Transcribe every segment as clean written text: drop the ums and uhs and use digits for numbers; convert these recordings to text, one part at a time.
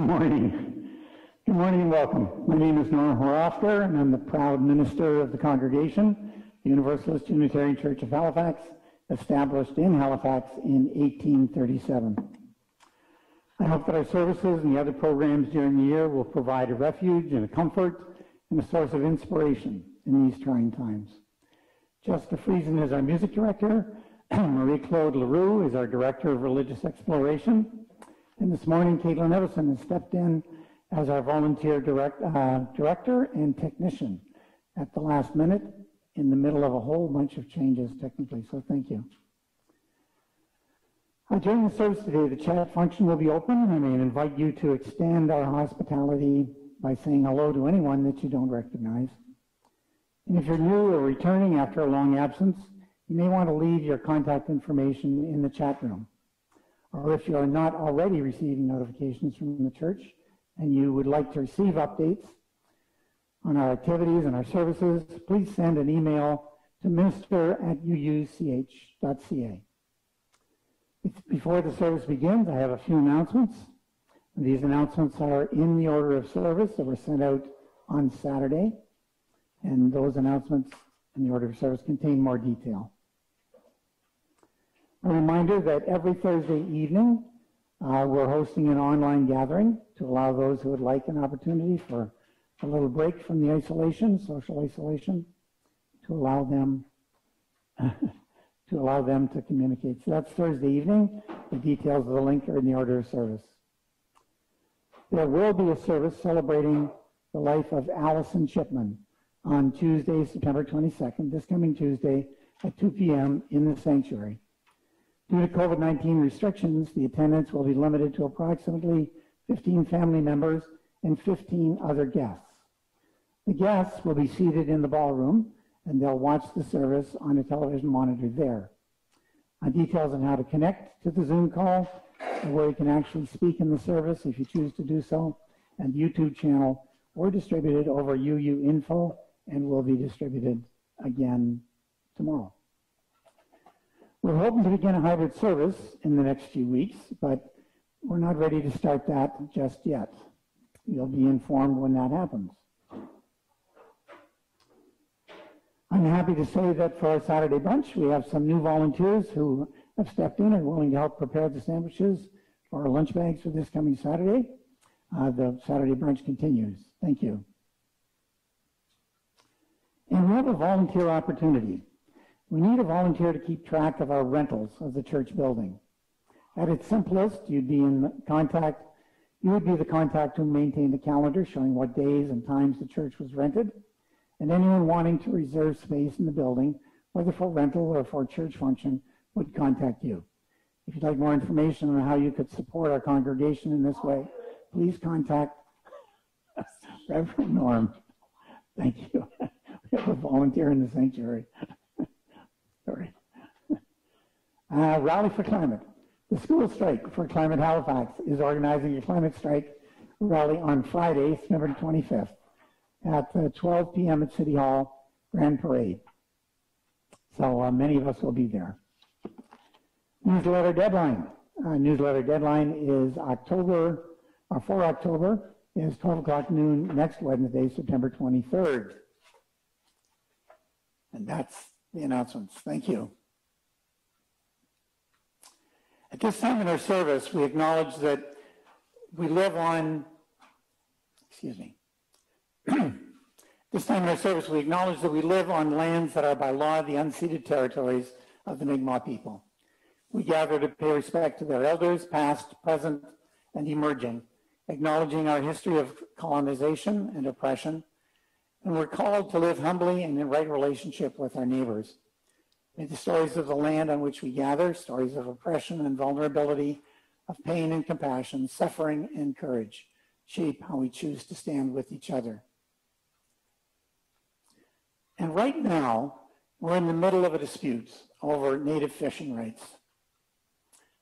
morning. Good morning and welcome. My name is Norman Horofter, and I'm the proud minister of the congregation, the Universalist Unitarian Church of Halifax, established in Halifax in 1837. I hope that our services and the other programs during the year will provide a refuge and a comfort and a source of inspiration in these trying times. Jessica Friesen is our music director. Marie-Claude Leroux is our director of religious exploration. And this morning, Caitlin Evison has stepped in as our volunteer director and technician at the last minute in the middle of a whole bunch of changes technically, so thank you. During the service today, the chat function will be open. I may invite you to extend our hospitality by saying hello to anyone that you don't recognize. And if you're new or returning after a long absence, you may want to leave your contact information in the chat room. Or if you are not already receiving notifications from the church and you would like to receive updates on our activities and our services, please send an email to minister@uuch.ca. Before the service begins, I have a few announcements. These announcements are in the order of service that were sent out on Saturday, and those announcements in the order of service contain more detail. A reminder that every Thursday evening, we're hosting an online gathering to allow those who would like an opportunity for a little break from the isolation, social isolation, to allow them to communicate. So that's Thursday evening. The details of the link are in the order of service. There will be a service celebrating the life of Allison Chipman on Tuesday, September 22nd, this coming Tuesday at 2 p.m. in the sanctuary. Due to COVID-19 restrictions, the attendance will be limited to approximately 15 family members and 15 other guests. The guests will be seated in the ballroom, and they'll watch the service on a television monitor there. Details on how to connect to the Zoom call, and where you can actually speak in the service if you choose to do so, and the YouTube channel were distributed over UU Info and will be distributed again tomorrow. We're hoping to begin a hybrid service in the next few weeks, but we're not ready to start that just yet. You'll be informed when that happens. I'm happy to say that for our Saturday brunch, we have some new volunteers who have stepped in and are willing to help prepare the sandwiches for our lunch bags for this coming Saturday. The Saturday brunch continues. Thank you. And we have a volunteer opportunity. We need a volunteer to keep track of our rentals of the church building. At its simplest, you'd be the contact who maintained the calendar showing what days and times the church was rented, and anyone wanting to reserve space in the building, whether for rental or for a church function, would contact you. If you'd like more information on how you could support our congregation in this way, please contact Reverend Norm. Thank you. We have a volunteer in the sanctuary. Sorry. Rally for Climate. The School Strike for Climate Halifax is organizing a climate strike rally on Friday, September 25th at 12 p.m. at City Hall, Grand Parade. So many of us will be there. Newsletter deadline. Newsletter deadline is for October is 12 o'clock noon next Wednesday, September 23rd. And that's the announcements. Thank you. At this time in our service, we acknowledge that we live on, this time in our service, we acknowledge that we live on lands that are by law the unceded territories of the Mi'kmaq people. We gather to pay respect to their elders, past, present, and emerging, acknowledging our history of colonization and oppression, and we're called to live humbly and in right relationship with our neighbors. May the stories of the land on which we gather, stories of oppression and vulnerability, of pain and compassion, suffering and courage, shape how we choose to stand with each other. And right now, we're in the middle of a dispute over native fishing rights.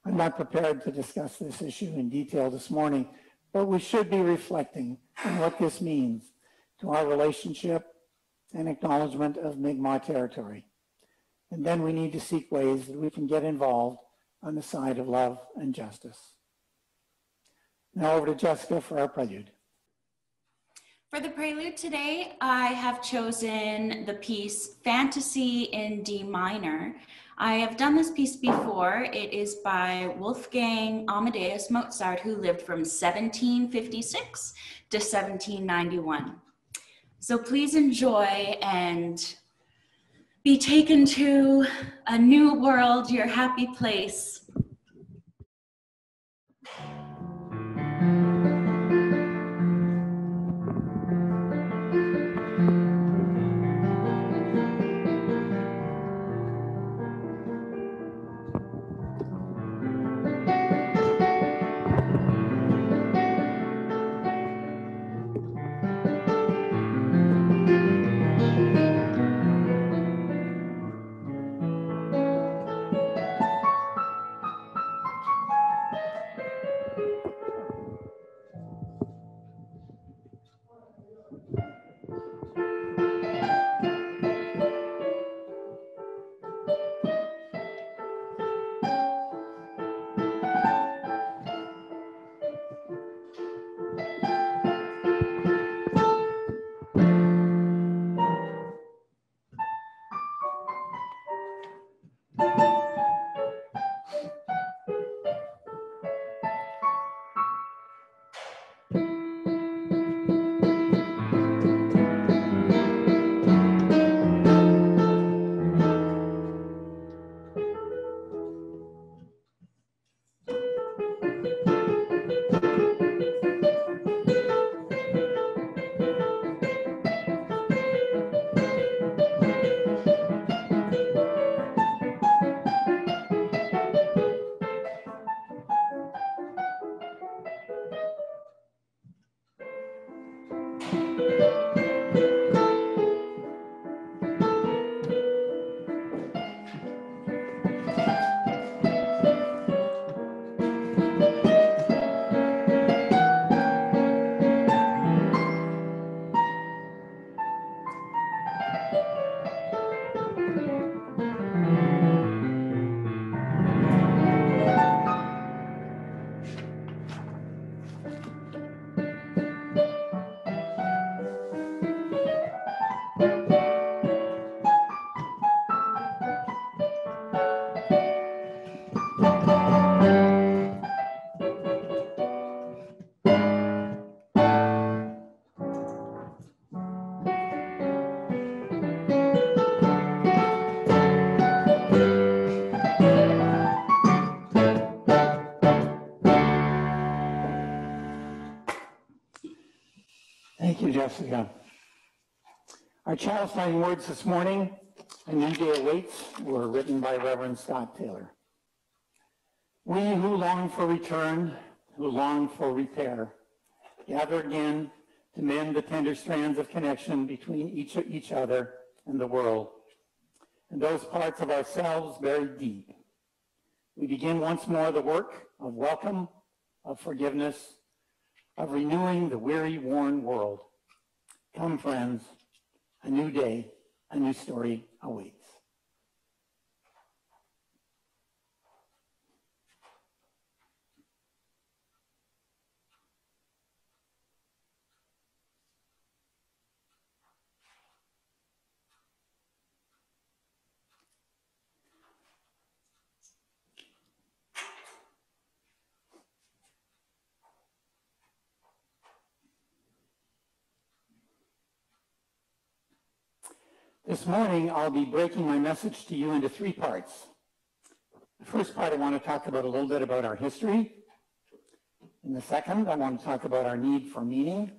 I'm not prepared to discuss this issue in detail this morning, but we should be reflecting on what this means to our relationship and acknowledgement of Mi'kmaq territory. And then we need to seek ways that we can get involved on the side of love and justice. Now over to Jessica for our prelude. For the prelude today, I have chosen the piece Fantasy in D minor. I have done this piece before. It is by Wolfgang Amadeus Mozart, who lived from 1756 to 1791. So please enjoy and be taken to a new world, your happy place. Thank you, Jessica. Our childifying words this morning, A New Day Awaits, were written by Reverend Scott Taylor. We who long for return, who long for repair, gather again to mend the tender strands of connection between each other and the world, and those parts of ourselves buried deep. We begin once more the work of welcome, of forgiveness, of renewing the weary, worn world. Come, friends, a new day, a new story awaits. This morning, I'll be breaking my message to you into three parts. The first part, I want to talk about a little bit about our history. In the second, I want to talk about our need for meaning.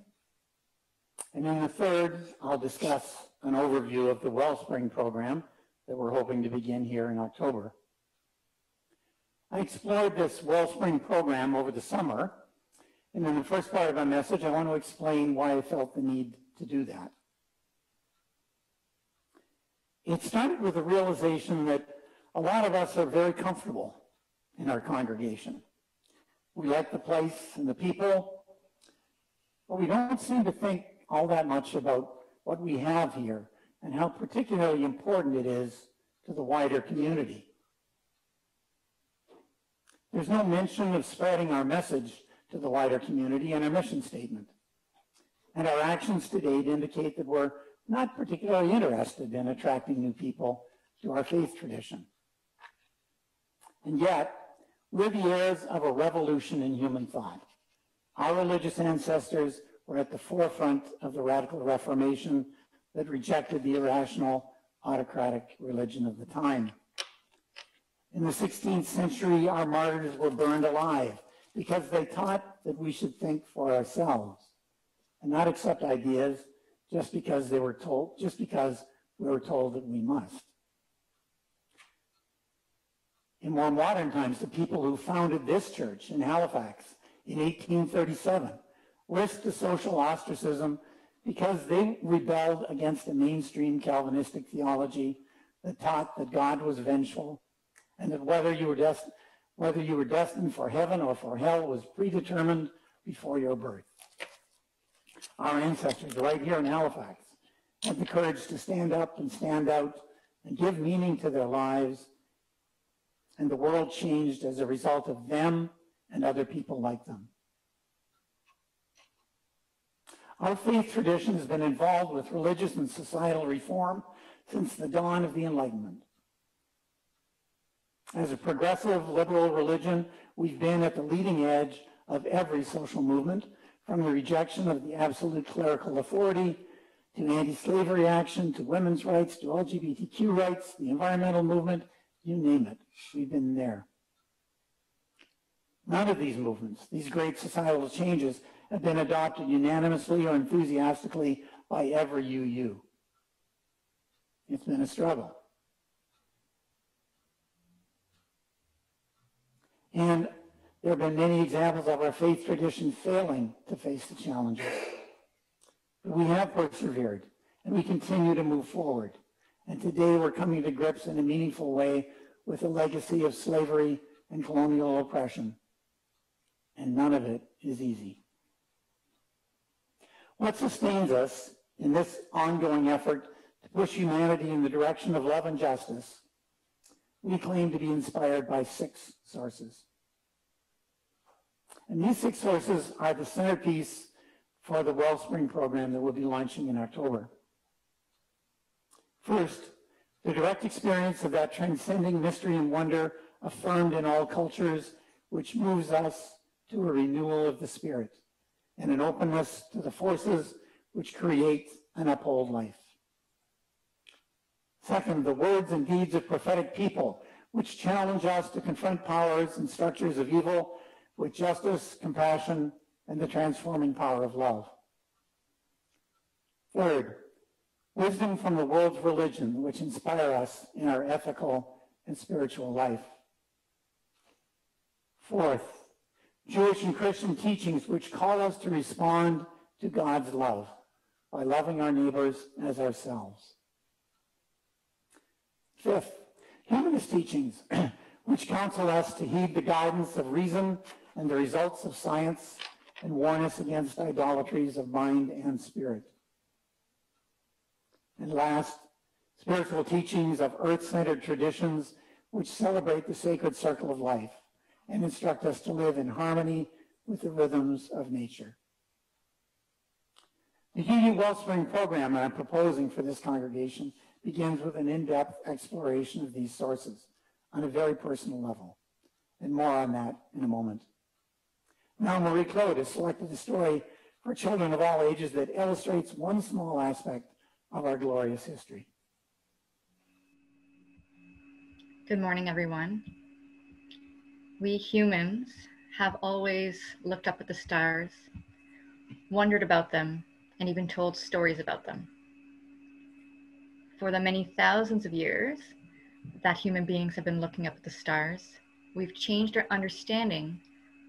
And in the third, I'll discuss an overview of the Wellspring program that we're hoping to begin here in October. I explored this Wellspring program over the summer, and in the first part of my message, I want to explain why I felt the need to do that. It started with the realization that a lot of us are very comfortable in our congregation. We like the place and the people, but we don't seem to think all that much about what we have here and how particularly important it is to the wider community. There's no mention of spreading our message to the wider community and our mission statement. And our actions to date indicate that we're not particularly interested in attracting new people to our faith tradition. And yet, we're the heirs of a revolution in human thought. Our religious ancestors were at the forefront of the radical Reformation that rejected the irrational, autocratic religion of the time. In the 16th century, our martyrs were burned alive because they taught that we should think for ourselves and not accept ideas just because we were told that we must. In more modern times, the people who founded this church in Halifax in 1837 risked the social ostracism because they rebelled against a mainstream Calvinistic theology that taught that God was vengeful and that whether you were destined for heaven or for hell was predetermined before your birth. Our ancestors right here in Halifax had the courage to stand up and stand out and give meaning to their lives, and the world changed as a result of them and other people like them. Our faith tradition has been involved with religious and societal reform since the dawn of the Enlightenment. As a progressive liberal religion, we've been at the leading edge of every social movement, from the rejection of the absolute clerical authority to anti-slavery action, to women's rights, to LGBTQ rights, the environmental movement, you name it, we've been there. None of these movements, these great societal changes, have been adopted unanimously or enthusiastically by every UU. It's been a struggle. And there have been many examples of our faith tradition failing to face the challenges. But we have persevered, and we continue to move forward. And today we're coming to grips in a meaningful way with the legacy of slavery and colonial oppression. And none of it is easy. What sustains us in this ongoing effort to push humanity in the direction of love and justice, we claim to be inspired by 6 sources. And these 6 sources are the centerpiece for the Wellspring program that we'll be launching in October. First, the direct experience of that transcending mystery and wonder affirmed in all cultures, which moves us to a renewal of the spirit and an openness to the forces which create and uphold life. Second, the words and deeds of prophetic people, which challenge us to confront powers and structures of evil with justice, compassion, and the transforming power of love. Third, wisdom from the world's religion, which inspire us in our ethical and spiritual life. Fourth, Jewish and Christian teachings which call us to respond to God's love by loving our neighbors as ourselves. Fifth, humanist teachings which counsel us to heed the guidance of reason and the results of science and warn us against idolatries of mind and spirit. And last, spiritual teachings of earth-centered traditions which celebrate the sacred circle of life and instruct us to live in harmony with the rhythms of nature. The UU Wellspring program I'm proposing for this congregation begins with an in-depth exploration of these sources on a very personal level, and more on that in a moment. Now, Marie-Claude has selected a story for children of all ages that illustrates one small aspect of our glorious history. Good morning, everyone. We humans have always looked up at the stars, wondered about them, and even told stories about them. For the many thousands of years that human beings have been looking up at the stars, we've changed our understanding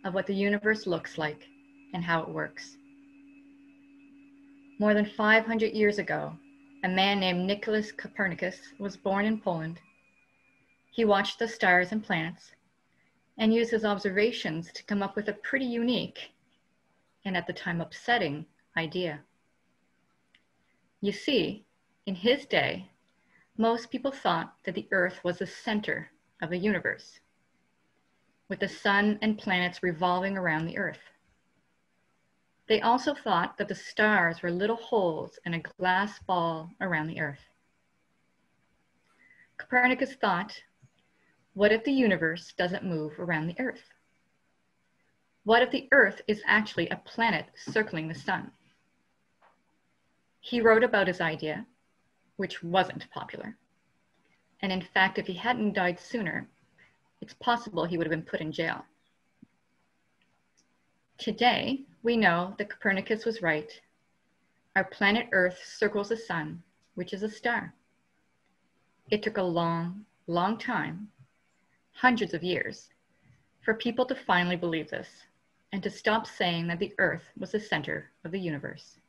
of what the universe looks like and how it works. More than 500 years ago, a man named Nicholas Copernicus was born in Poland. He watched the stars and planets and used his observations to come up with a pretty unique, and at the time upsetting, idea. You see, in his day, most people thought that the Earth was the center of the universe, with the sun and planets revolving around the Earth. They also thought that the stars were little holes in a glass ball around the Earth. Copernicus thought, what if the universe doesn't move around the Earth? What if the Earth is actually a planet circling the sun? He wrote about his idea, which wasn't popular. And in fact, if he hadn't died sooner, it's possible he would have been put in jail. Today, we know that Copernicus was right. Our planet Earth circles the sun, which is a star. It took a long, long time, hundreds of years, for people to finally believe this and to stop saying that the Earth was the center of the universe.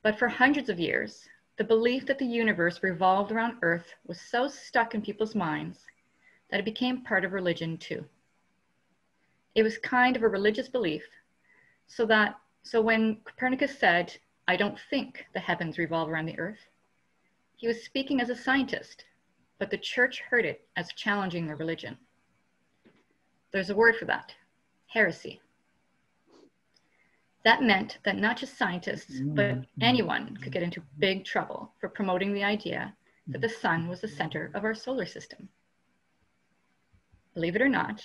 But for hundreds of years, the belief that the universe revolved around Earth was so stuck in people's minds that it became part of religion too. It was kind of a religious belief, so when Copernicus said, "I don't think the heavens revolve around the Earth," he was speaking as a scientist, but the church heard it as challenging their religion. There's a word for that: heresy. That meant that not just scientists, but anyone could get into big trouble for promoting the idea that the sun was the center of our solar system. Believe it or not,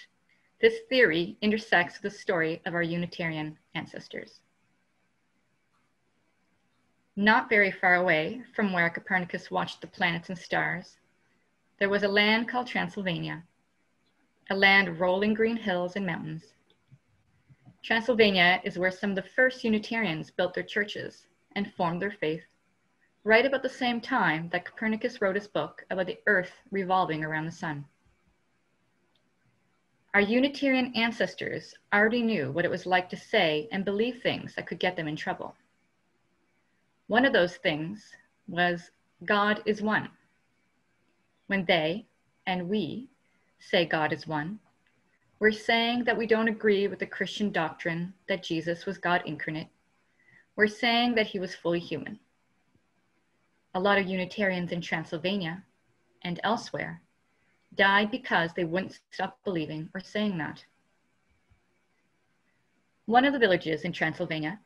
this theory intersects with the story of our Unitarian ancestors. Not very far away from where Copernicus watched the planets and stars, there was a land called Transylvania, a land of rolling green hills and mountains. Transylvania is where some of the first Unitarians built their churches and formed their faith, right about the same time that Copernicus wrote his book about the Earth revolving around the sun. Our Unitarian ancestors already knew what it was like to say and believe things that could get them in trouble. One of those things was God is one. When they and we say God is one, we're saying that we don't agree with the Christian doctrine that Jesus was God incarnate. We're saying that he was fully human. A lot of Unitarians in Transylvania and elsewhere died because they wouldn't stop believing or saying that. One of the villages in Transylvania,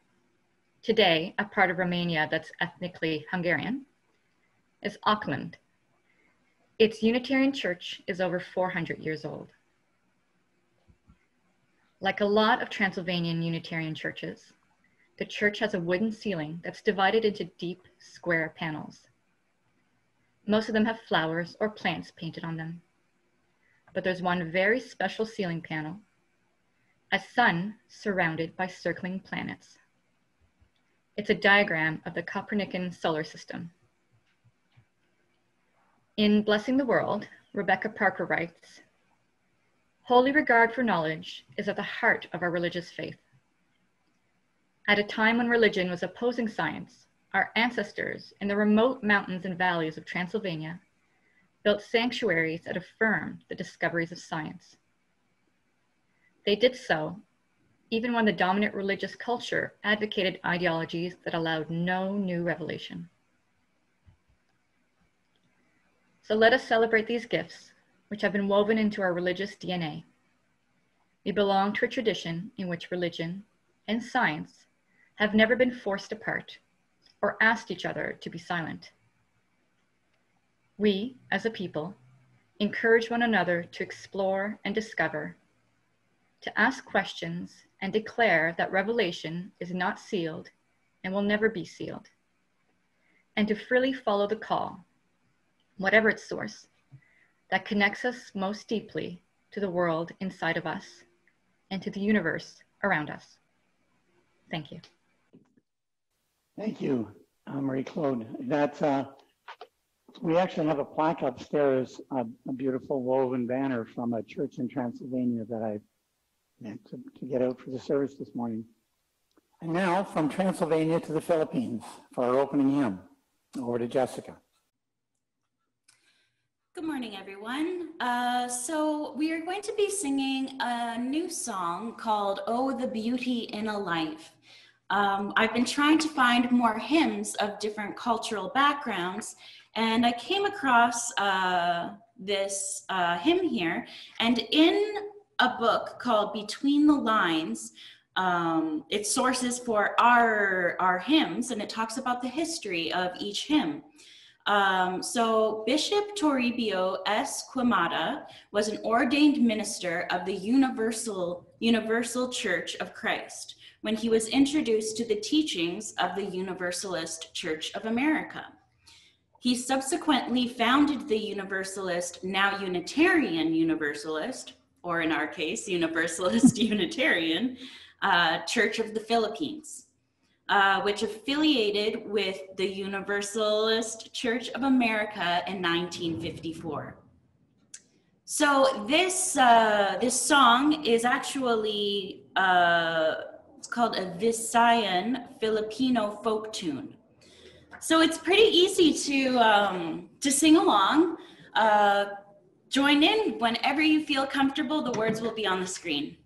today a part of Romania that's ethnically Hungarian, is Auckland. Its Unitarian church is over 400 years old. Like a lot of Transylvanian Unitarian churches, the church has a wooden ceiling that's divided into deep square panels. Most of them have flowers or plants painted on them. But there's one very special ceiling panel, a sun surrounded by circling planets. It's a diagram of the Copernican solar system. In Blessing the World, Rebecca Parker writes, "Holy regard for knowledge is at the heart of our religious faith. At a time when religion was opposing science, our ancestors in the remote mountains and valleys of Transylvania built sanctuaries that affirmed the discoveries of science. They did so even when the dominant religious culture advocated ideologies that allowed no new revelation. So let us celebrate these gifts, which have been woven into our religious DNA. We belong to a tradition in which religion and science have never been forced apart or asked each other to be silent. We, as a people, encourage one another to explore and discover, to ask questions and declare that revelation is not sealed and will never be sealed, and to freely follow the call, whatever its source, that connects us most deeply to the world inside of us and to the universe around us. Thank you. Thank you, Marie-Claude. We actually have a plaque upstairs, a beautiful woven banner from a church in Transylvania that I meant to get out for the service this morning. And now from Transylvania to the Philippines for our opening hymn. Over to Jessica. Good morning, everyone. So we are going to be singing a new song called "Oh, the Beauty in a Life." I've been trying to find more hymns of different cultural backgrounds, and I came across this hymn here. And in a book called Between the Lines, It's sources for our hymns, and it talks about the history of each hymn. So Bishop Toribio S. Quimada was an ordained minister of the Universal Church of Christ when he was introduced to the teachings of the Universalist Church of America. He subsequently founded the Universalist, now Unitarian Universalist, or in our case, Universalist Unitarian, Church of the Philippines, which affiliated with the Universalist Church of America in 1954. So this song is actually, it's called a Visayan Filipino folk tune. So it's pretty easy to sing along. Join in whenever you feel comfortable. The words will be on the screen.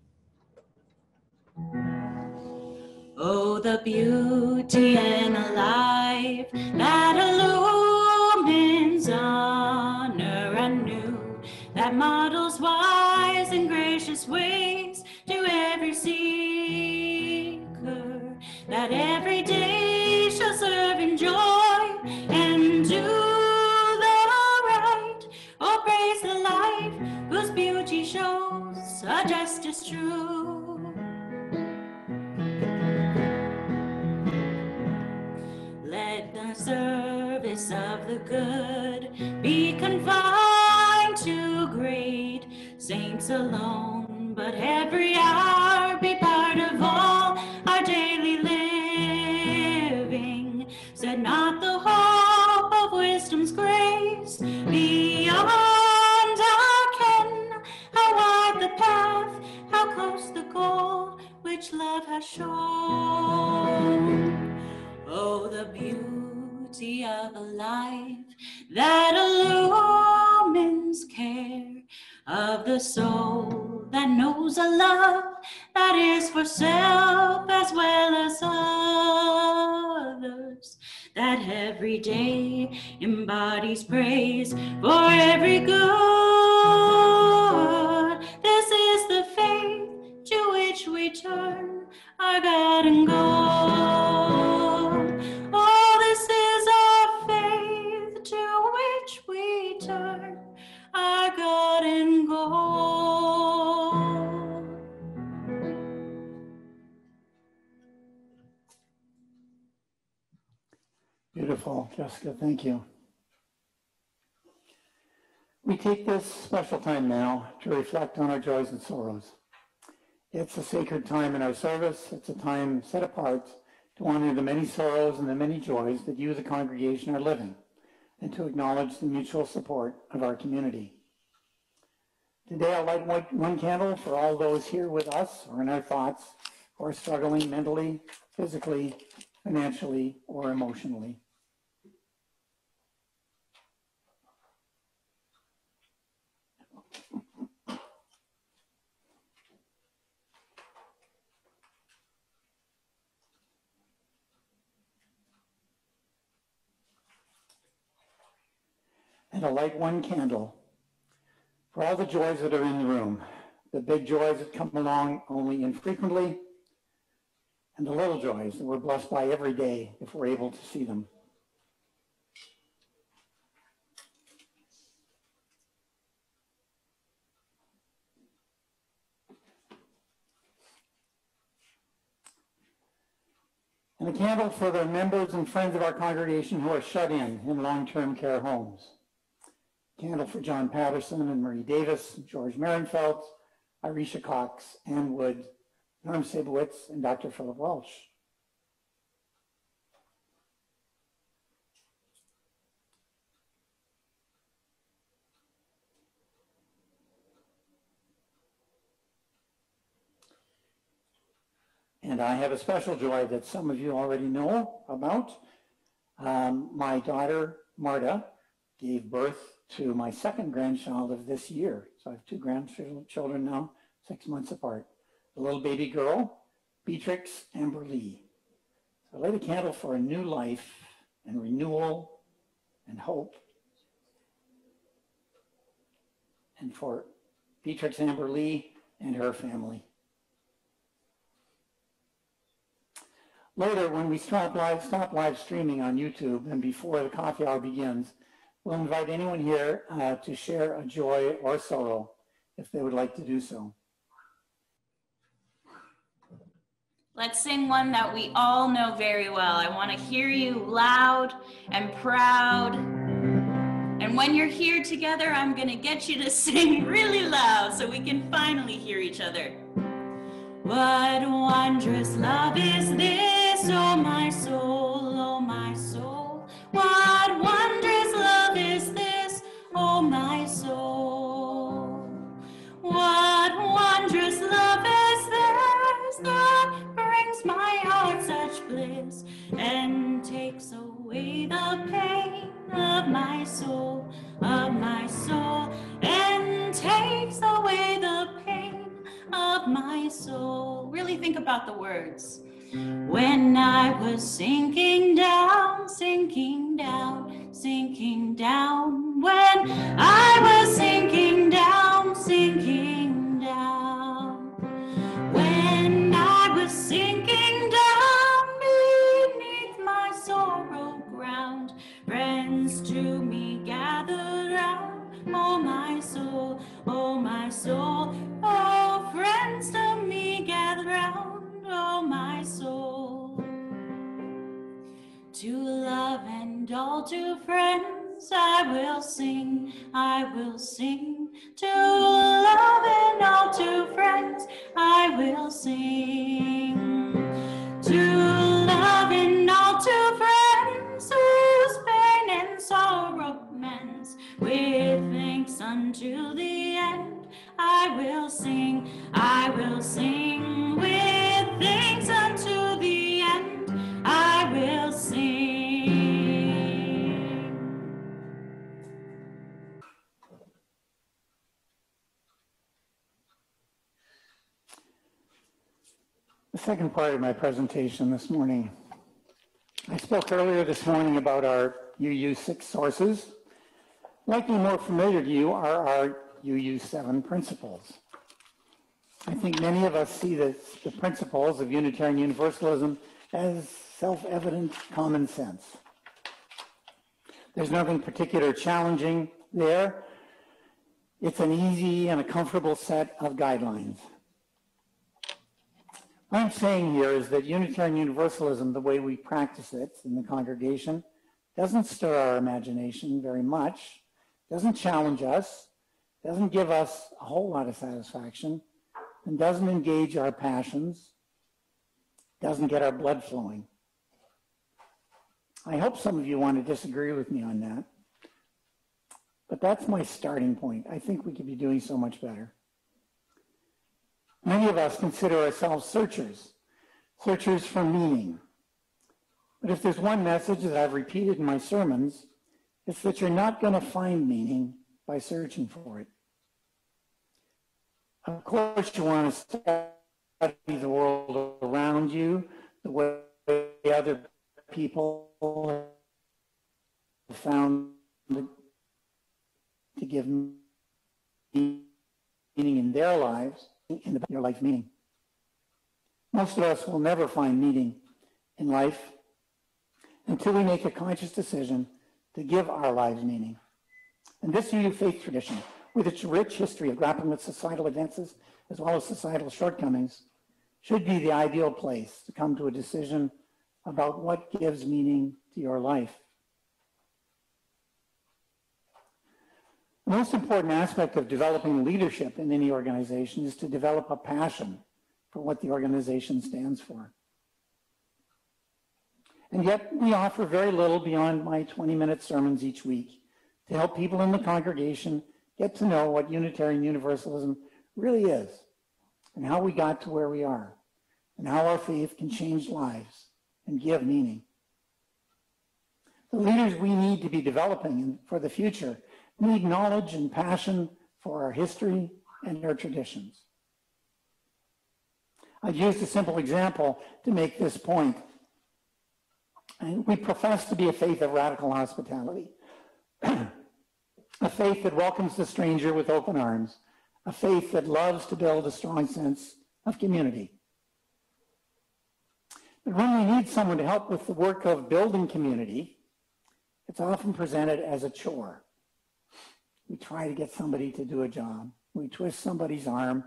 Oh, the beauty and life that illumines honor anew, that models wise and gracious ways to every seeker, that every day shall serve in joy and do the right. Oh, praise the life whose beauty shows a justice true. Let the service of the good be confined to great saints alone, but every hour be part of all our daily living. Set not the hope of wisdom's grace beyond our ken. How wide the path, how close the goal which love has shown. Oh, the beauty of a life that illumines care of the soul that knows a love that is for self as well as others, that every day embodies praise for every good. This is the faith to which we turn our God and goal. Oh, this is our faith to which we turn our God and goal. Beautiful, Jessica, thank you. We take this special time now to reflect on our joys and sorrows. It's a sacred time in our service. It's a time set apart to honor the many sorrows and the many joys that you, the congregation, are living, and to acknowledge the mutual support of our community. Today, I'll light one candle for all those here with us or in our thoughts who are struggling mentally, physically, financially, or emotionally. And I'll light one candle for all the joys that are in the room, the big joys that come along only infrequently, and the little joys that we're blessed by every day if we're able to see them. And a candle for the members and friends of our congregation who are shut in long-term care homes. Candle for John Patterson and Marie Davis, George Marenfeld, Irisha Cox, Ann Wood, Norm Sabowitz, and Dr. Philip Welsh. And I have a special joy that some of you already know about. My daughter, Marta, gave birth to my second grandchild of this year. So I have two grandchildren now, 6 months apart. A little baby girl, Beatrix Amber Lee. So I light a candle for a new life and renewal and hope. And for Beatrix Amber Lee and her family. Later, when we stop live streaming on YouTube and before the coffee hour begins, we'll invite anyone here to share a joy or sorrow if they would like to do so. Let's sing one that we all know very well. I want to hear you loud and proud. And when you're here together, I'm going to get you to sing really loud so we can finally hear each other. What wondrous love is this, oh my soul, oh my soul. What wondrous love is this, oh my soul. What wondrous love is this that brings my heart such bliss and takes away the pain of my soul, and takes away the pain of my soul. Really think about the words. When I was sinking down, sinking down, sinking down. When I was sinking down, sinking down. When I was sinking down beneath my sorrow ground, friends to me gathered round. Oh my soul, oh my soul. Oh, friends to me gather round, oh my soul. To love and all to friends I will sing, I will sing. To love and all to friends I will sing. To love and all to friends whose pain and sorrow mends, with thanks unto the end. I will sing, with thanks unto the end, I will sing. The second part of my presentation this morning. I spoke earlier this morning about our UUCH sources. Likely more familiar to you are our UU7 principles. I think many of us see the principles of Unitarian Universalism as self-evident common sense. There's nothing particular challenging there. It's an easy and a comfortable set of guidelines. What I'm saying here is that Unitarian Universalism, the way we practice it in the congregation, doesn't stir our imagination very much, doesn't challenge us, doesn't give us a whole lot of satisfaction, and doesn't engage our passions, doesn't get our blood flowing. I hope some of you want to disagree with me on that, but that's my starting point. I think we could be doing so much better. Many of us consider ourselves searchers for meaning. But if there's one message that I've repeated in my sermons, it's that you're not going to find meaning by searching for it. Of course, you want to study the world around you, the way other people have found to give meaning in their lives, in your life meaning. Most of us will never find meaning in life until we make a conscious decision to give our lives meaning. And this UU faith tradition, with its rich history of grappling with societal advances as well as societal shortcomings, should be the ideal place to come to a decision about what gives meaning to your life. The most important aspect of developing leadership in any organization is to develop a passion for what the organization stands for. And yet we offer very little beyond my 20-minute sermons each week to help people in the congregation get to know what Unitarian Universalism really is and how we got to where we are and how our faith can change lives and give meaning. The leaders we need to be developing for the future need knowledge and passion for our history and our traditions. I've used a simple example to make this point. And we profess to be a faith of radical hospitality, a faith that welcomes the stranger with open arms, a faith that loves to build a strong sense of community. But when we need someone to help with the work of building community, it's often presented as a chore. We try to get somebody to do a job. We twist somebody's arm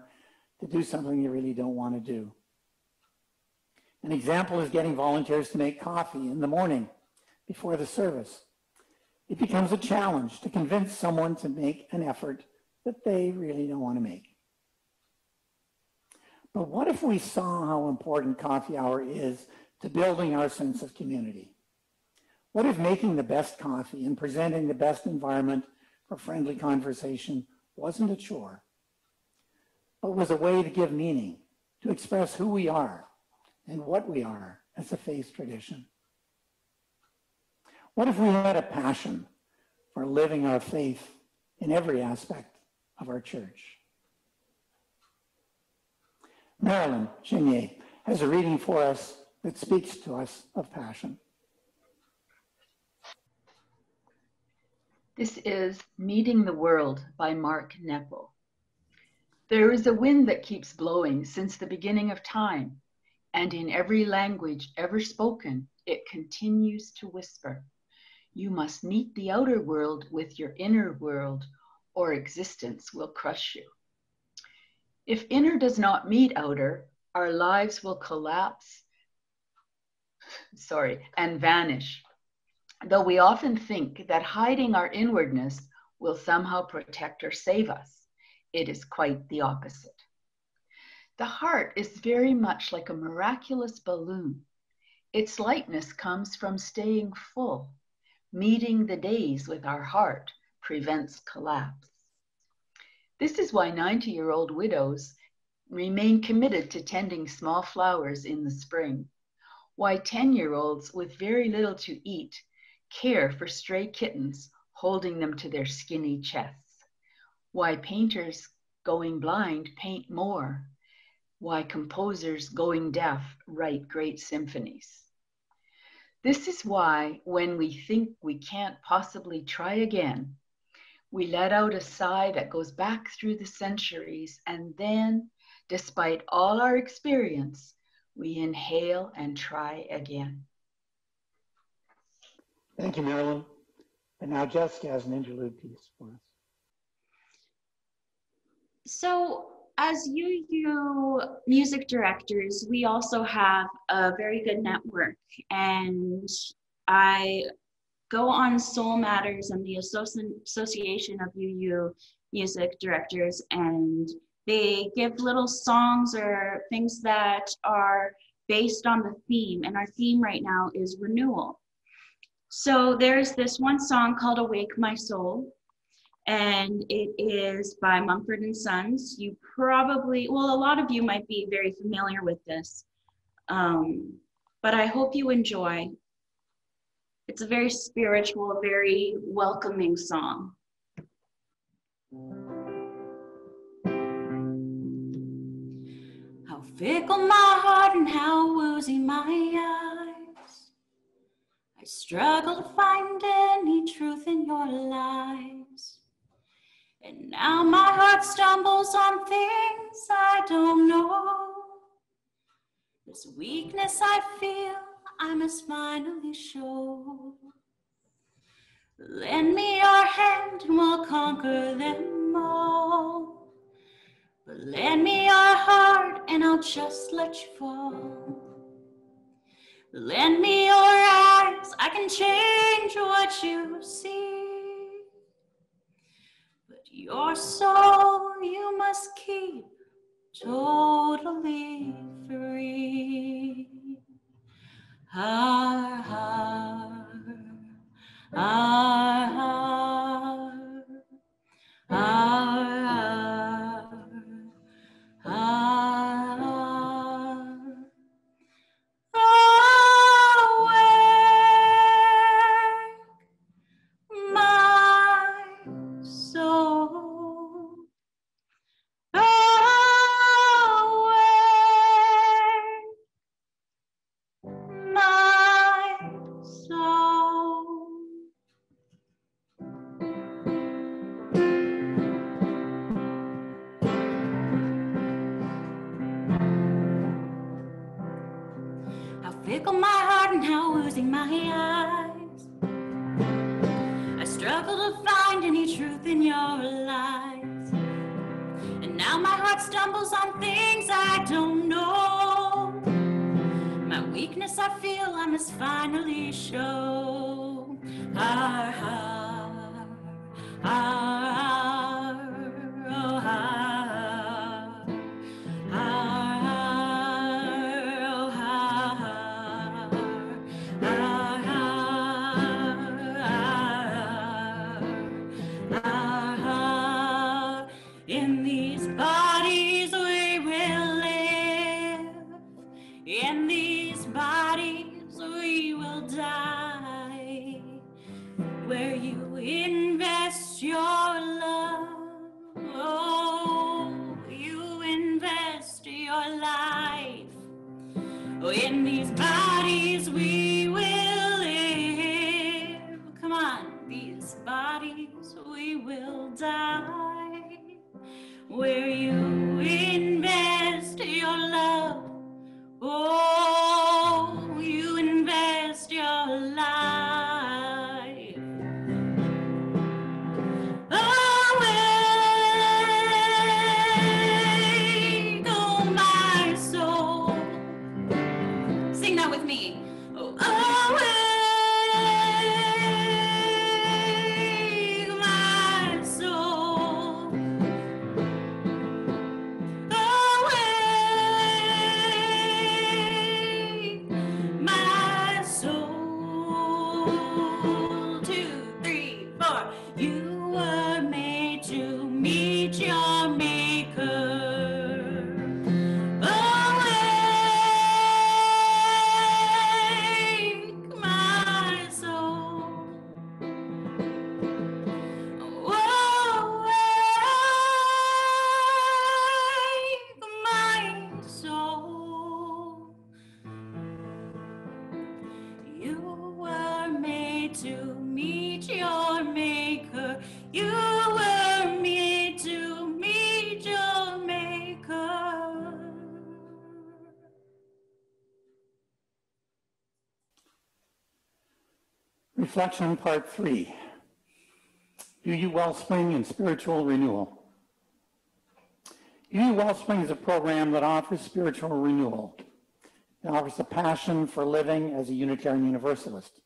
to do something they really don't want to do. An example is getting volunteers to make coffee in the morning before the service. It becomes a challenge to convince someone to make an effort that they really don't want to make. But what if we saw how important coffee hour is to building our sense of community? What if making the best coffee and presenting the best environment for friendly conversation wasn't a chore, but was a way to give meaning, to express who we are and what we are as a faith tradition? What if we had a passion for living our faith in every aspect of our church? Marilyn Chenier has a reading for us that speaks to us of passion. This is Meeting the World by Mark Neppel. There is a wind that keeps blowing since the beginning of time, and in every language ever spoken, it continues to whisper. You must meet the outer world with your inner world, or existence will crush you. If inner does not meet outer, our lives will collapse, and vanish. Though we often think that hiding our inwardness will somehow protect or save us, it is quite the opposite. The heart is very much like a miraculous balloon. Its lightness comes from staying full. Meeting the days with our heart prevents collapse. This is why 90-year-old widows remain committed to tending small flowers in the spring. Why 10-year-olds with very little to eat care for stray kittens, holding them to their skinny chests. Why painters going blind paint more. Why composers going deaf write great symphonies. This is why when we think we can't possibly try again, we let out a sigh that goes back through the centuries, and then, despite all our experience, we inhale and try again. Thank you, Marilyn. And now Jessica has an interlude piece for us. So as UU music directors, we also have a very good network, and I go on Soul Matters and the Association of UU Music Directors, and they give little songs or things that are based on the theme, and our theme right now is renewal. So there's this one song called Awake My Soul, and it is by Mumford & Sons. You probably, well, a lot of you might be very familiar with this, but I hope you enjoy. It's a very spiritual, very welcoming song. How fickle my heart and how woozy my eyes. I struggle to find any truth in your lies. And now my heart stumbles on things I don't know. This weakness I feel, I must finally show. Lend me your hand and we'll conquer them all. But lend me your heart and I'll just let you fall. Lend me your eyes, I can change what you see. But your soul you must keep totally free. Our heart, our heart, our heart, our heart. Awake my soul. Awake my fickle my heart and how oozing my eyes. I struggle to find any truth in your lies. And now my heart stumbles on things I don't know. My weakness I feel I must finally show. Har, har, har, oh, har, har, oh, har, har, har. In these bodies we will live. In these bodies we will die. Where you invest your love, oh, you invest your life. Oh, in these bodies we will live. Come on, these bodies we will die. Where you invest your love, oh, you invest your life. Awake, oh my soul. Sing that with me. Oh, awake, my soul. Awake, my soul. 2, 3, 4. You were made to meet your maker. Awake, my soul. Awake, my soul. You were made to meet your maker. You were made to meet your maker. Reflection Part 3. UU Wellspring and Spiritual Renewal. UU Wellspring is a program that offers spiritual renewal. It offers a passion for living as a Unitarian Universalist.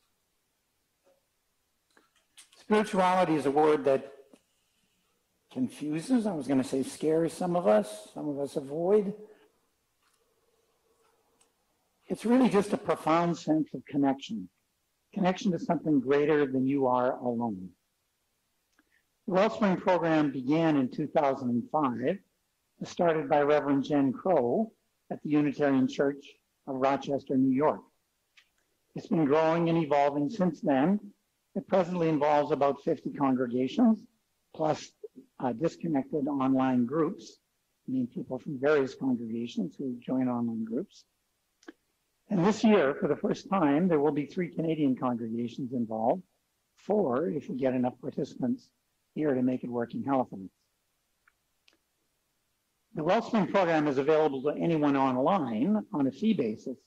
Spirituality is a word that confuses, I was going to say scares some of us avoid. It's really just a profound sense of connection to something greater than you are alone. The Wellspring program began in 2005. It was started by Reverend Jen Crow at the Unitarian Church of Rochester, New York. It's been growing and evolving since then. It presently involves about 50 congregations, plus disconnected online groups, people from various congregations who join online groups. And this year, for the first time, there will be 3 Canadian congregations involved, 4 if we get enough participants here to make it work in Halifax. The Wellspring program is available to anyone online on a fee basis,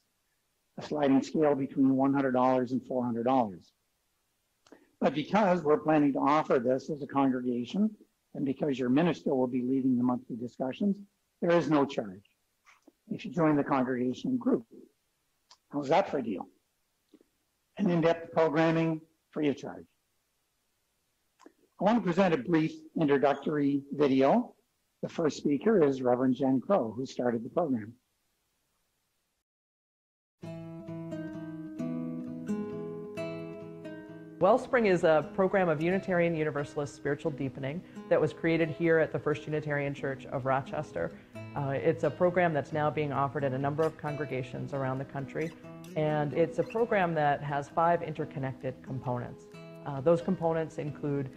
a sliding scale between $100 and $400. But because we're planning to offer this as a congregation, and because your minister will be leading the monthly discussions, there is no charge if you join the congregation group. How's that for a deal? And in-depth programming free of charge. I want to present a brief introductory video. The first speaker is Reverend Jen Crow, who started the program. Wellspring is a program of Unitarian Universalist spiritual deepening that was created here at the First Unitarian Church of Rochester. It's a program that's now being offered at a number of congregations around the country, and it's a program that has 5 interconnected components. Those components include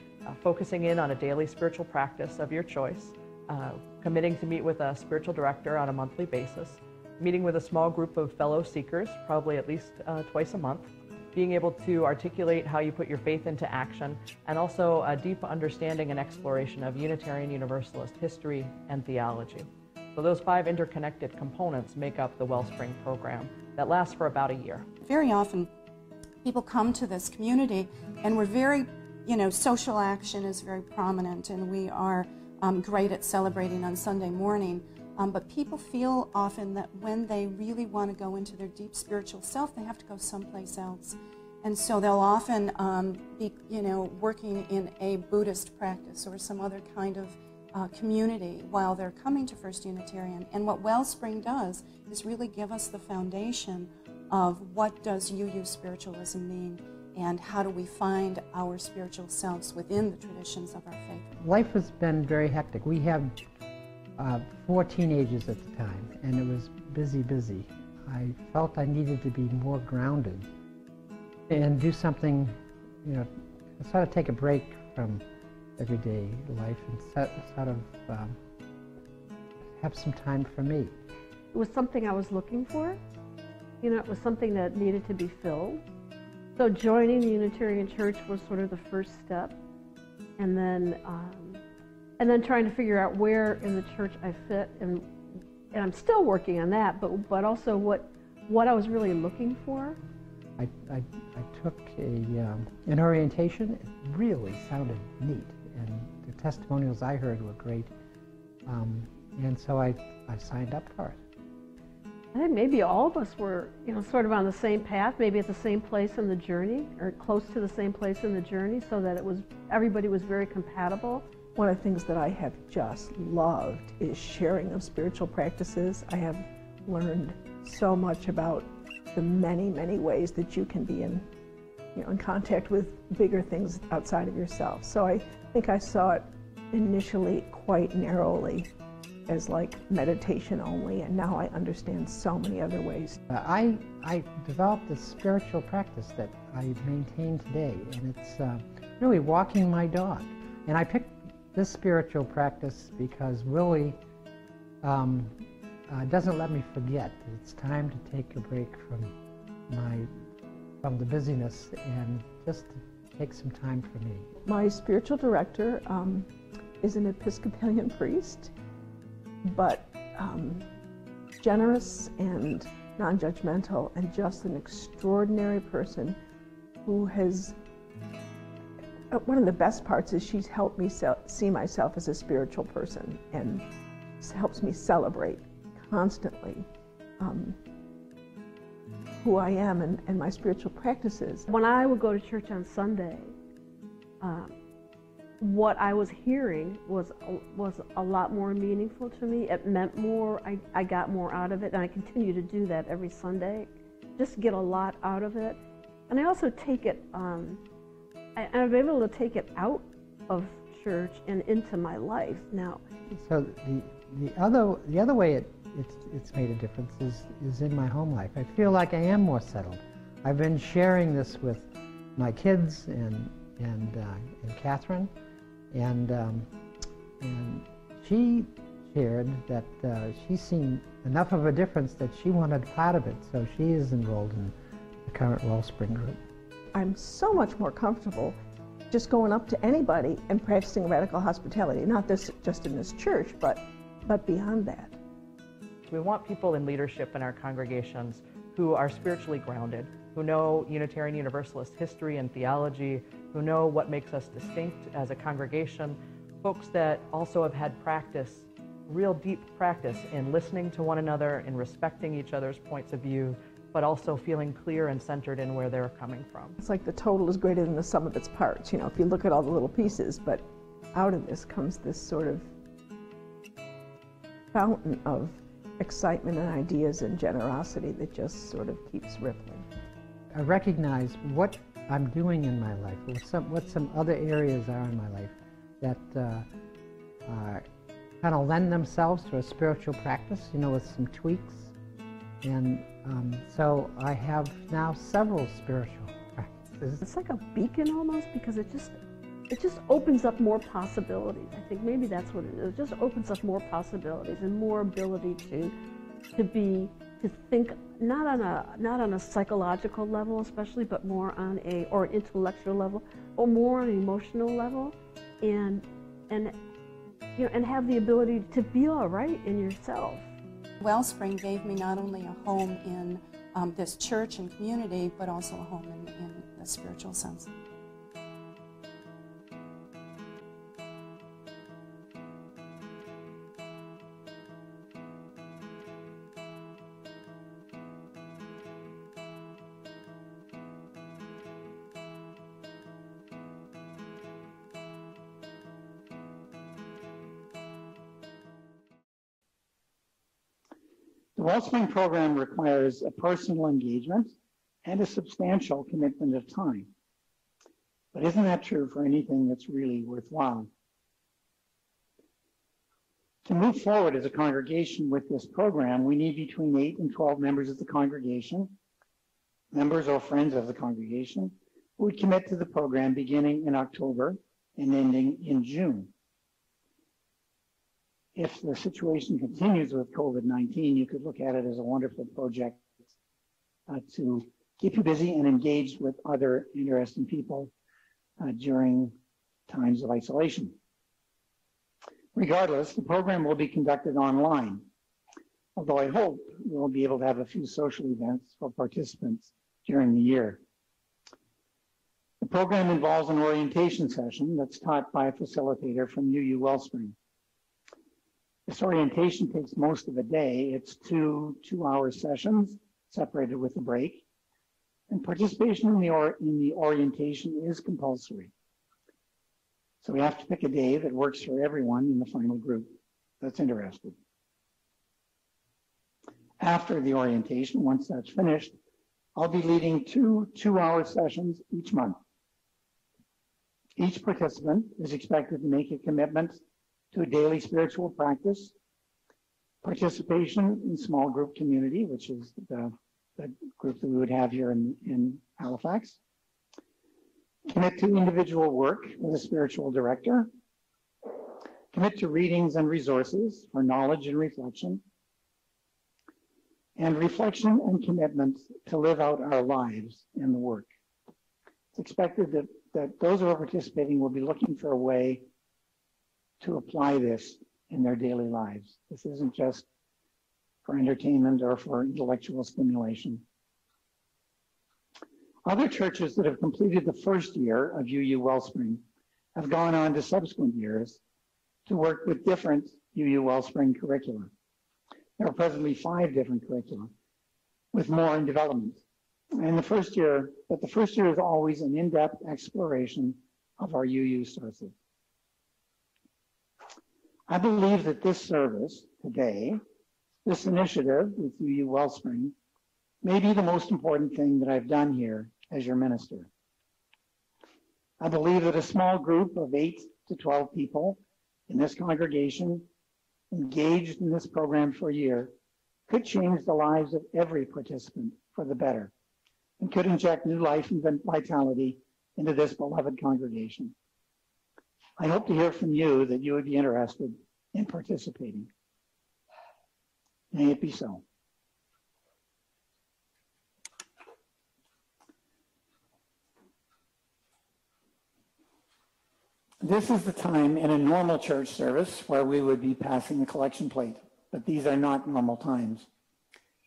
focusing in on a daily spiritual practice of your choice, committing to meet with a spiritual director on a monthly basis, meeting with a small group of fellow seekers, probably at least twice a month, being able to articulate how you put your faith into action, and also a deep understanding and exploration of Unitarian Universalist history and theology. So those 5 interconnected components make up the Wellspring program that lasts for about a year. Very often people come to this community and we're very, social action is very prominent and we are great at celebrating on Sunday morning. But people feel often that when they really want to go into their deep spiritual self, they have to go someplace else. And so they'll often be, working in a Buddhist practice or some other kind of community while they're coming to First Unitarian. And what Wellspring does is really give us the foundation of what does UU spiritualism mean and how do we find our spiritual selves within the traditions of our faith. Life has been very hectic. We had 4 teenagers at the time, and it was busy. I felt I needed to be more grounded and do something, sort of take a break from everyday life and sort of have some time for me. It was something I was looking for. It was something that needed to be filled. So joining the Unitarian Church was sort of the first step, and then trying to figure out where in the church I fit, and I'm still working on that, but also what I was really looking for. I took an orientation. It really sounded neat, and the testimonials I heard were great, and so I signed up for it. I think maybe all of us were, sort of on the same path, maybe at the same place in the journey, or close to the same place in the journey, so that everybody was very compatible. One of the things that I have just loved is sharing of spiritual practices. I have learned so much about the many ways that you can be in contact with bigger things outside of yourself. So I think I saw it initially quite narrowly as like meditation only, and now I understand so many other ways. I developed a spiritual practice that I maintain today, and it's really walking my dog. And I picked this spiritual practice because Willie doesn't let me forget that it's time to take a break from the busyness and just to take some time for me. My spiritual director is an Episcopalian priest, but generous and non-judgmental, and just an extraordinary person who has, one of the best parts is she's helped me see myself as a spiritual person, and helps me celebrate constantly who I am and my spiritual practices. When I would go to church on Sunday, what I was hearing was a lot more meaningful to me. It meant more. I got more out of it, and I continue to do that every Sunday. Just get a lot out of it. And I also take it, I'm able to take it out of church and into my life now. So the other way it's made a difference is in my home life. I feel like I am more settled. I've been sharing this with my kids and Catherine, and she shared that she's seen enough of a difference that she wanted part of it, so she is enrolled in the current Wellspring group. I'm so much more comfortable just going up to anybody and practicing radical hospitality, not just in this church, but beyond that. We want people in leadership in our congregations who are spiritually grounded, who know Unitarian Universalist history and theology, who know what makes us distinct as a congregation, folks that also have had practice, real deep practice in listening to one another, in respecting each other's points of view, but also feeling clear and centered in where they're coming from. It's like the total is greater than the sum of its parts, if you look at all the little pieces, but out of this comes this sort of fountain of excitement and ideas and generosity that just sort of keeps rippling. I recognize what I'm doing in my life, what some other areas are in my life that kind of lend themselves to a spiritual practice, with some tweaks. And so I have now several spiritual practices. It's like a beacon almost, because it just opens up more possibilities. I think maybe that's what it is. It just opens up more possibilities and more ability to think not on a psychological level especially, but more on an intellectual level, or more on an emotional level, and and have the ability to be all right in yourself. Wellspring gave me not only a home in this church and community, but also a home in a spiritual sense. The Wellspring program requires a personal engagement and a substantial commitment of time. But isn't that true for anything that's really worthwhile? To move forward as a congregation with this program, we need between 8 and 12 members of the congregation, members or friends of the congregation, who would commit to the program beginning in October and ending in June. If the situation continues with COVID-19, you could look at it as a wonderful project to keep you busy and engaged with other interesting people during times of isolation. Regardless, the program will be conducted online, although I hope we'll be able to have a few social events for participants during the year. The program involves an orientation session that's taught by a facilitator from UU Wellspring. This orientation takes most of the day. It's two-hour sessions separated with a break. And participation in the orientation is compulsory. So we have to pick a day that works for everyone in the final group that's interested. After the orientation, once that's finished, I'll be leading two-hour sessions each month. Each participant is expected to make a commitment to a daily spiritual practice, participation in small group community, which is the group that we would have here in Halifax, commit to individual work with a spiritual director, commit to readings and resources for knowledge and reflection and commitment to live out our lives in the work. It's expected that those who are participating will be looking for a way to apply this in their daily lives. This isn't just for entertainment or for intellectual stimulation. Other churches that have completed the first year of UU Wellspring have gone on to subsequent years to work with different UU Wellspring curricula. There are presently 5 different curricula, with more in development. And the first year is always an in-depth exploration of our UU sources. I believe that this service today, this initiative with UU Wellspring, may be the most important thing that I've done here as your minister. I believe that a small group of 8 to 12 people in this congregation engaged in this program for a year could change the lives of every participant for the better and could inject new life and vitality into this beloved congregation. I hope to hear from you that you would be interested in participating. May it be so. This is the time in a normal church service where we would be passing the collection plate, but these are not normal times.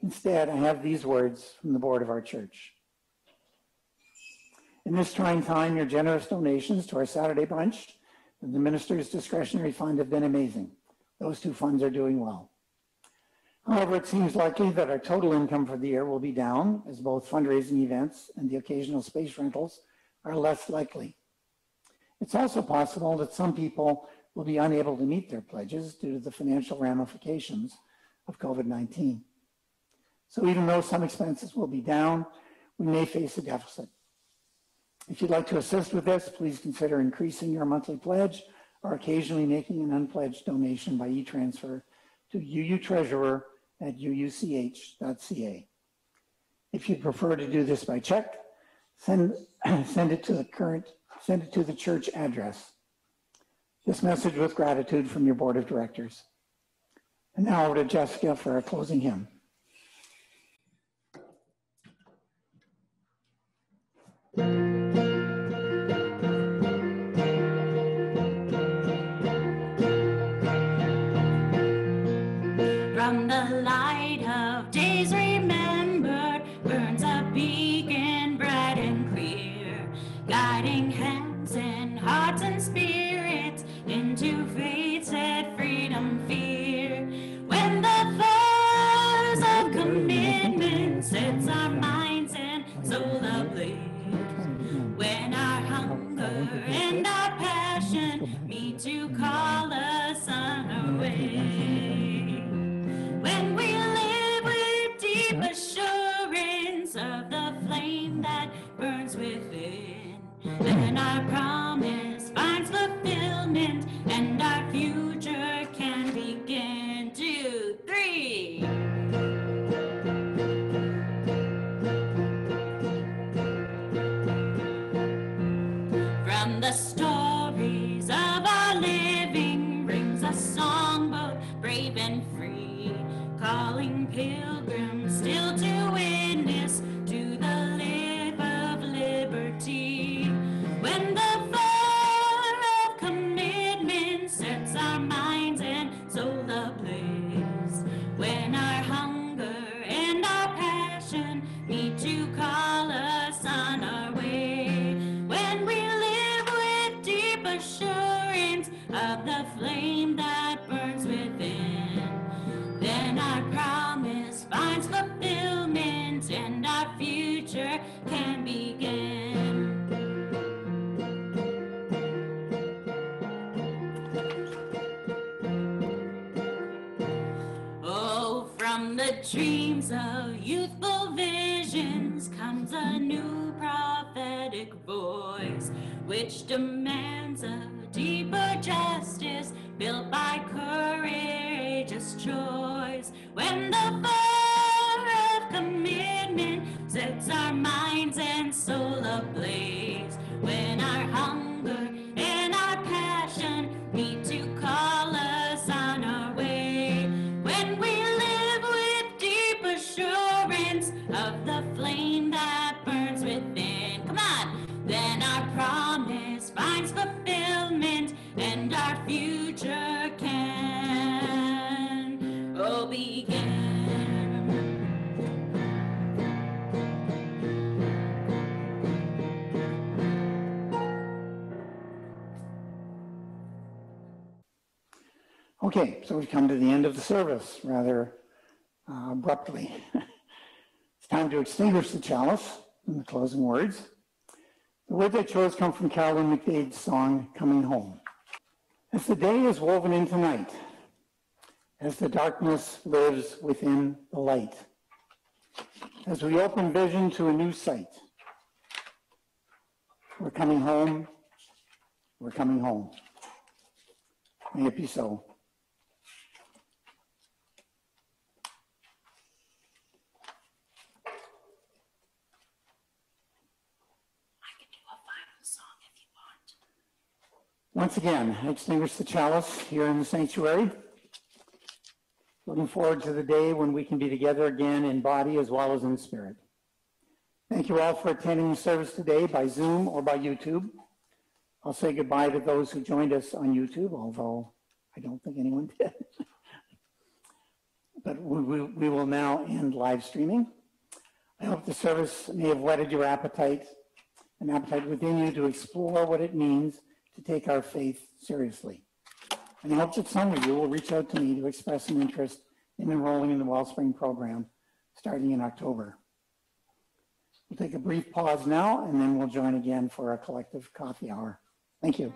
Instead, I have these words from the board of our church. In this trying time, your generous donations to our Saturday brunch and the minister's discretionary fund have been amazing. Those 2 funds are doing well. However, it seems likely that our total income for the year will be down, as both fundraising events and the occasional space rentals are less likely. It's also possible that some people will be unable to meet their pledges due to the financial ramifications of COVID-19. So even though some expenses will be down, we may face a deficit. If you'd like to assist with this, please consider increasing your monthly pledge or occasionally making an unpledged donation by e-transfer to uutreasurer@uuch.ca. If you prefer to do this by check, send it to the church address. This message with gratitude from your board of directors. And now over to Jessica for our closing hymn. light of days remembered burns a beacon bright and clear, guiding hands and hearts and spirits into faith's set freedom fear. When the fires of commitment sets our minds and soul ablaze, when our hunger and our passion meet to call us on our way, when we live with deep assurance of the flame that burns within, then our promise finds fulfillment and our future can begin. 2, 3. From the stories of our living rings a songboat brave and free, calling pilgrims still to witness to the life of liberty. When the fire of commitment sets our minds and soul ablaze, when our hunger and our passion meet to call us on our way, when we live with deep assurance of the flame that burns within, then our promise finds fulfillment and our future can begin. Oh, from the dreams of youthful visions comes a new prophetic voice, which demands a deeper justice built by courageous choice. When the fire of commitment sets our minds and soul ablaze, when our hunger and our passion meet to call us on our way, when we live with deep assurance of the flame that burns within, come on, then our promise finds fulfillment and our future can begin. Okay, so we've come to the end of the service rather abruptly. It's time to extinguish the chalice in the closing words. The words I chose come from Carolyn McDade's song, Coming Home. As the day is woven into night, as the darkness lives within the light, as we open vision to a new sight, we're coming home, we're coming home. May it be so. Once again, I extinguish the chalice here in the sanctuary. Looking forward to the day when we can be together again in body as well as in spirit. Thank you all for attending the service today by Zoom or by YouTube. I'll say goodbye to those who joined us on YouTube, although I don't think anyone did. But we will now end live streaming. I hope the service may have whetted your appetite, an appetite within you to explore what it means to take our faith seriously. And I hope that some of you will reach out to me to express an interest in enrolling in the Wellspring program starting in October. We'll take a brief pause now, and then we'll join again for a collective coffee hour. Thank you.